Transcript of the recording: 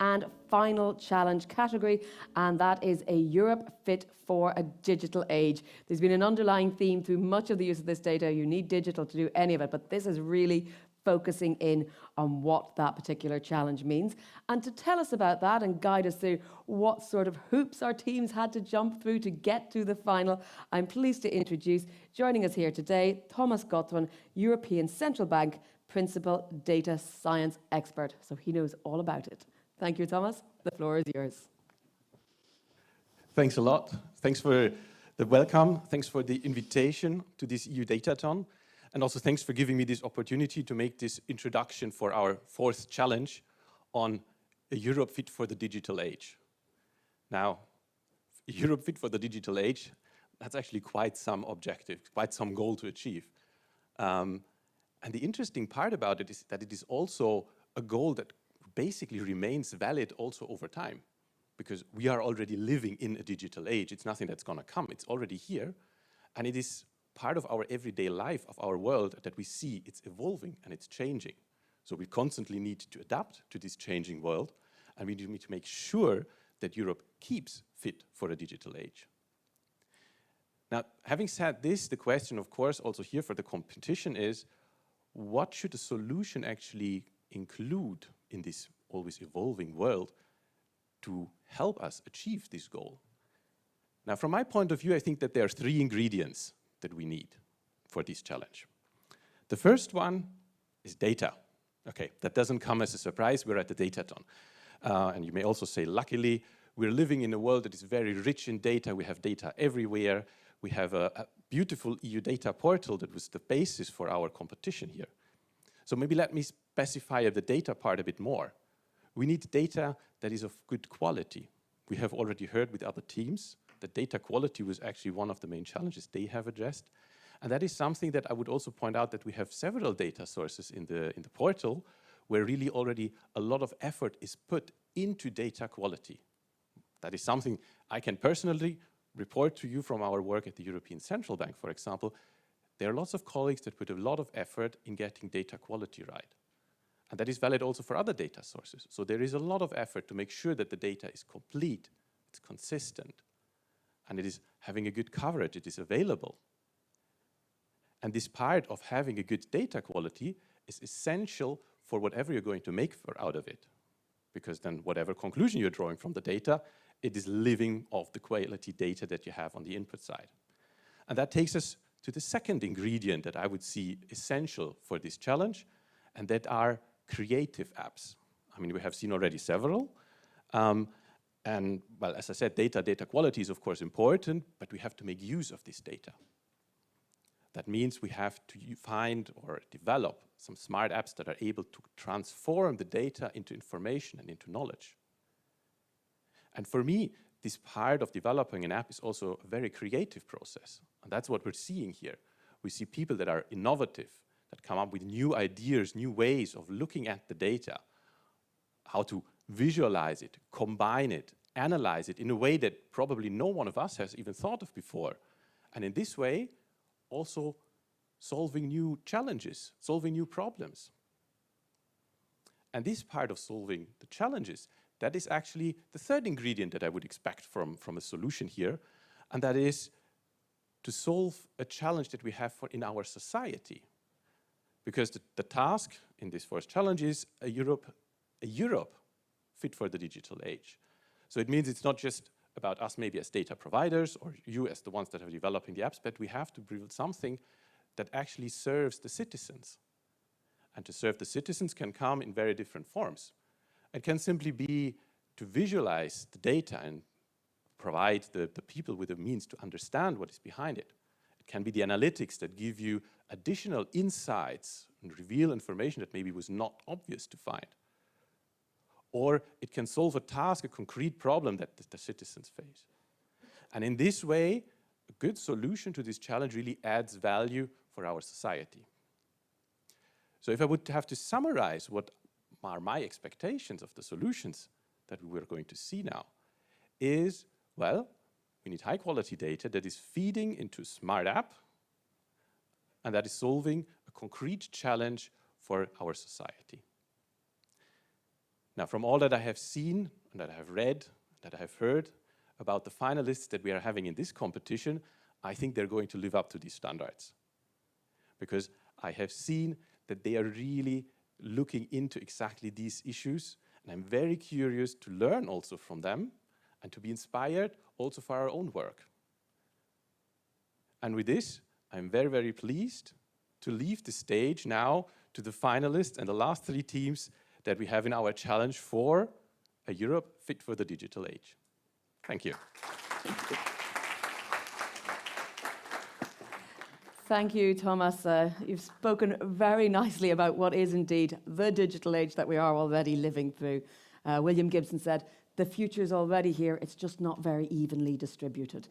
and final challenge category, and that is a Europe fit for a digital age. There's been an underlying theme through much of the use of this data. You need digital to do any of it, but this is really focusing in on what that particular challenge means. And to tell us about that and guide us through what sort of hoops our teams had to jump through to get to the final, I'm pleased to introduce, joining us here today, Thomas Gottron, European Central Bank Principal Data Science Expert. So he knows all about it. Thank you, Thomas. The floor is yours. Thanks a lot. Thanks for the welcome. Thanks for the invitation to this EU Datathon. And also thanks for giving me this opportunity to make this introduction for our fourth challenge on a Europe fit for the digital age. Now, Europe fit for the digital age, that's actually quite some objective, quite some goal to achieve. And the interesting part about it is that it is also a goal that basically remains valid also over time, because we are already living in a digital age. It's nothing that's going to come. It's already here. And it is part of our everyday life, of our world, that we see it's evolving and it's changing. So we constantly need to adapt to this changing world, and we need to make sure that Europe keeps fit for a digital age. Now, having said this, the question, of course, also here for the competition is, what should a solution actually include in this always evolving world to help us achieve this goal? Now, from my point of view, I think that there are three ingredients that we need for this challenge. The first one is data. Okay, that doesn't come as a surprise. We're at the Datathon. And you may also say, luckily, we're living in a world that is very rich in data. We have data everywhere. We have a beautiful EU data portal that was the basis for our competition here. So maybe let me specify the data part a bit more. We need data that is of good quality. We have already heard with other teams that data quality was actually one of the main challenges they have addressed. And that is something that I would also point out, that we have several data sources in the portal where really already a lot of effort is put into data quality. That is something I can personally report to you from our work at the European Central Bank, for example. There are lots of colleagues that put a lot of effort in getting data quality right. And that is valid also for other data sources. So there is a lot of effort to make sure that the data is complete, it's consistent, and it is having a good coverage, it is available. And this part of having a good data quality is essential for whatever you're going to make out of it. Because then whatever conclusion you're drawing from the data, it is living off the quality data that you have on the input side. And that takes us to the second ingredient that I would see essential for this challenge, and that are creative apps. I mean, we have seen already several. And well, as I said, data quality is of course important, but we have to make use of this data. That means we have to find or develop some smart apps that are able to transform the data into information and into knowledge. And for me, this part of developing an app is also a very creative process. And that's what we're seeing here. We see people that are innovative, that come up with new ideas, new ways of looking at the data, how to visualize it, combine it, analyze it in a way that probably no one of us has even thought of before. And in this way, also solving new challenges, solving new problems. And this part of solving the challenges, that is actually the third ingredient that I would expect from a solution here, and that is to solve a challenge that we have in our society. Because the task in this first challenge is a Europe fit for the digital age. So it means it's not just about us maybe as data providers or you as the ones that are developing the apps, but we have to build something that actually serves the citizens. And to serve the citizens can come in very different forms. It can simply be to visualize the data and provide the people with the means to understand what is behind it. It can be the analytics that give you additional insights and reveal information that maybe was not obvious to find. Or it can solve a task, a concrete problem that the citizens face. And in this way, a good solution to this challenge really adds value for our society. So if I would have to summarize what are my expectations of the solutions that we're going to see now, is, well, we need high quality data that is feeding into a smart app and that is solving a concrete challenge for our society. Now, from all that I have seen, and that I have read, that I have heard about the finalists that we are having in this competition, I think they're going to live up to these standards. Because I have seen that they are really looking into exactly these issues, and I'm very curious to learn also from them and to be inspired also for our own work. And with this, I'm very, very pleased to leave the stage now to the finalists and the last 3 teams that we have in our challenge for a Europe fit for the digital age. Thank you. Thank you, Thomas. You've spoken very nicely about what is indeed the digital age that we are already living through. William Gibson said, "The future is already here, it's just not very evenly distributed."